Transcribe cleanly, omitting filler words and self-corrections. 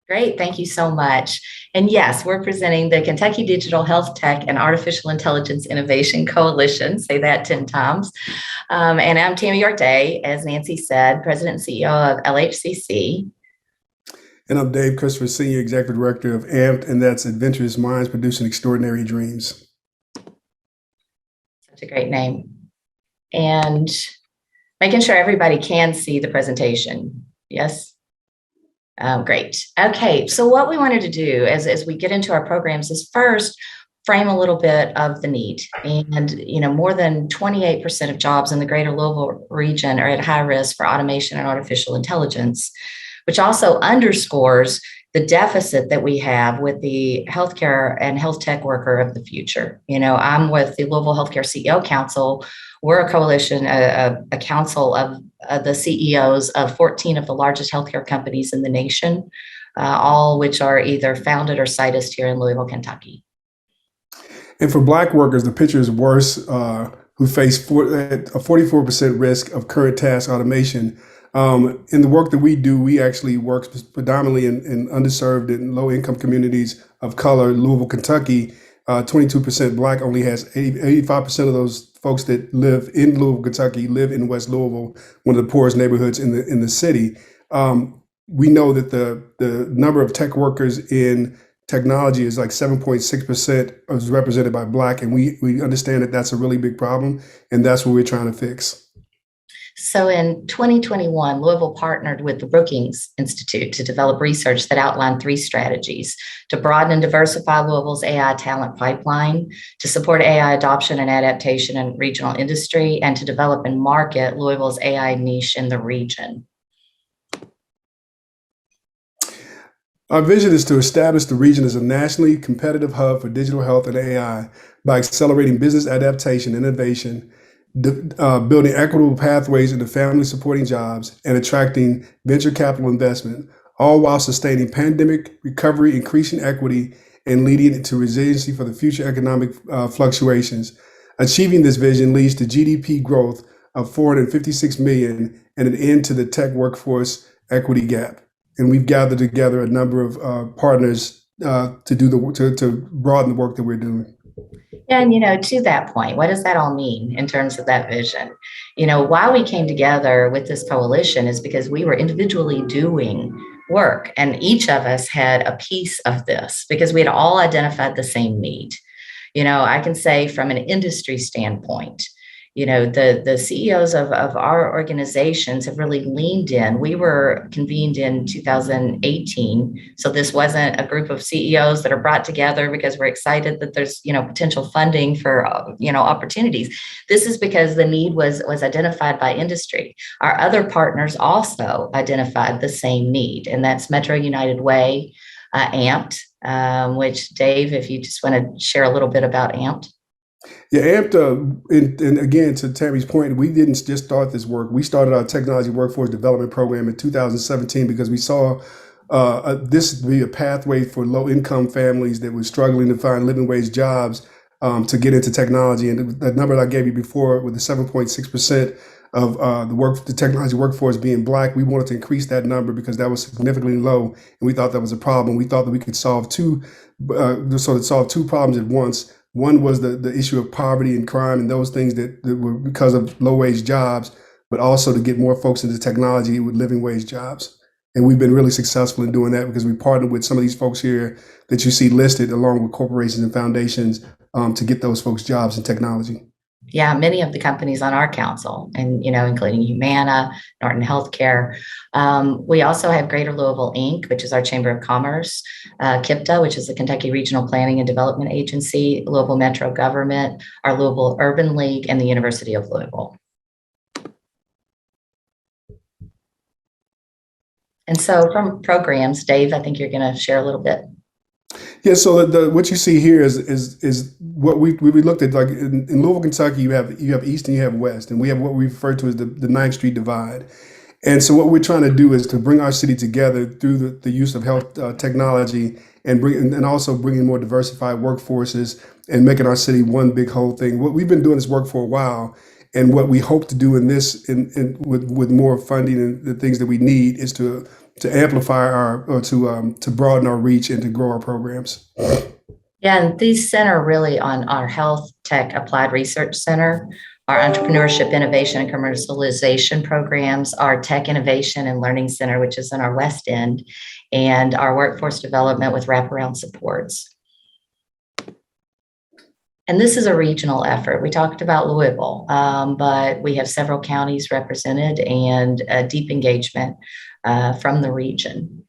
Great. Thank you so much. And yes, we're presenting the Kentucky Digital Health Tech and Artificial Intelligence Innovation Coalition. Say that 10 times. And I'm Tammy Yorkday, as Nancy said, President and CEO of LHCC. And I'm Dave Christopher, Senior Executive Director of AMPed, and that's Adventurous Minds Producing Extraordinary Dreams. Such a great name. And making sure everybody can see the presentation. Yes? Great. Okay, so what we wanted to do as we get into our programs is first frame a little bit of the need. And, more than 28% of jobs in the greater Louisville region are at high risk for automation and artificial intelligence, which also underscores the deficit that we have with the healthcare and health tech worker of the future. I'm with the Louisville Healthcare CEO Council. We're a coalition, a council of the CEOs of 14 of the largest healthcare companies in the nation, all which are either founded or sited here in Louisville, Kentucky. And for Black workers, the picture is worse, who face a 44% risk of current task automation. In the work that we do, we actually work predominantly in underserved and low-income communities of color. Louisville, Kentucky, 22% Black only has 85% of those folks that live in Louisville, Kentucky, live in West Louisville, one of the poorest neighborhoods in the city. We know that the number of tech workers in technology is like 7.6% is represented by Black, and we understand that that's a really big problem, and that's what we're trying to fix. So in 2021, Louisville partnered with the Brookings Institute to develop research that outlined 3 strategies to broaden and diversify Louisville's AI talent pipeline, to support AI adoption and adaptation in regional industry, and to develop and market Louisville's AI niche in the region. Our vision is to establish the region as a nationally competitive hub for digital health and AI by accelerating business adaptation, innovation, building equitable pathways into family supporting jobs, and attracting venture capital investment, all while sustaining pandemic recovery, increasing equity, and leading to resiliency for the future economic fluctuations. Achieving this vision leads to GDP growth of $456 million and an end to the tech workforce equity gap. And we've gathered together a number of partners to broaden the work that we're doing. And, to that point, what does that all mean in terms of that vision? Why we came together with this coalition is because we were individually doing work, and each of us had a piece of this because we had all identified the same need. I can say from an industry standpoint, the CEOs of our organizations have really leaned in. We were convened in 2018. So this wasn't a group of CEOs that are brought together because we're excited that there's, potential funding for, opportunities. This is because the need was identified by industry. Our other partners also identified the same need, and that's Metro United Way, AMPed, which Dave, if you just want to share a little bit about AMPed. Yeah, AMPed, and again, to Tammy's point, we didn't just start this work. We started our technology workforce development program in 2017 because we saw this be a pathway for low-income families that were struggling to find living wage jobs to get into technology. And the number that I gave you before, with the 7.6% of the technology workforce being Black, we wanted to increase that number because that was significantly low, and we thought that was a problem. We thought that we could solve two problems at once. One was the issue of poverty and crime and those things that were because of low wage jobs, but also to get more folks into technology with living wage jobs. And we've been really successful in doing that because we partnered with some of these folks here that you see listed along with corporations and foundations to get those folks jobs in technology. Yeah, many of the companies on our council, and including Humana, Norton Healthcare. We also have Greater Louisville Inc., which is our Chamber of Commerce, KIPTA, which is the Kentucky Regional Planning and Development Agency, Louisville Metro Government, our Louisville Urban League, and the University of Louisville. And so from programs, Dave, I think you're going to share a little bit. Yeah, so what you see here is what we looked at. Like in Louisville, Kentucky, you have East and you have West, and we have what we refer to as the 9th Street Divide. And so what we're trying to do is to bring our city together through the use of health technology and also bringing more diversified workforces and making our city one big whole thing. What we've been doing this work for a while, and what we hope to do in this with more funding and the things that we need is to amplify to broaden our reach and to grow our programs. Yeah, and these center really on our Health Tech Applied Research Center, our Entrepreneurship, Innovation, and Commercialization programs, our Tech Innovation and Learning Center, which is in our West End, and our Workforce Development with wraparound supports. And this is a regional effort. We talked about Louisville, but we have several counties represented and a deep engagement from the region.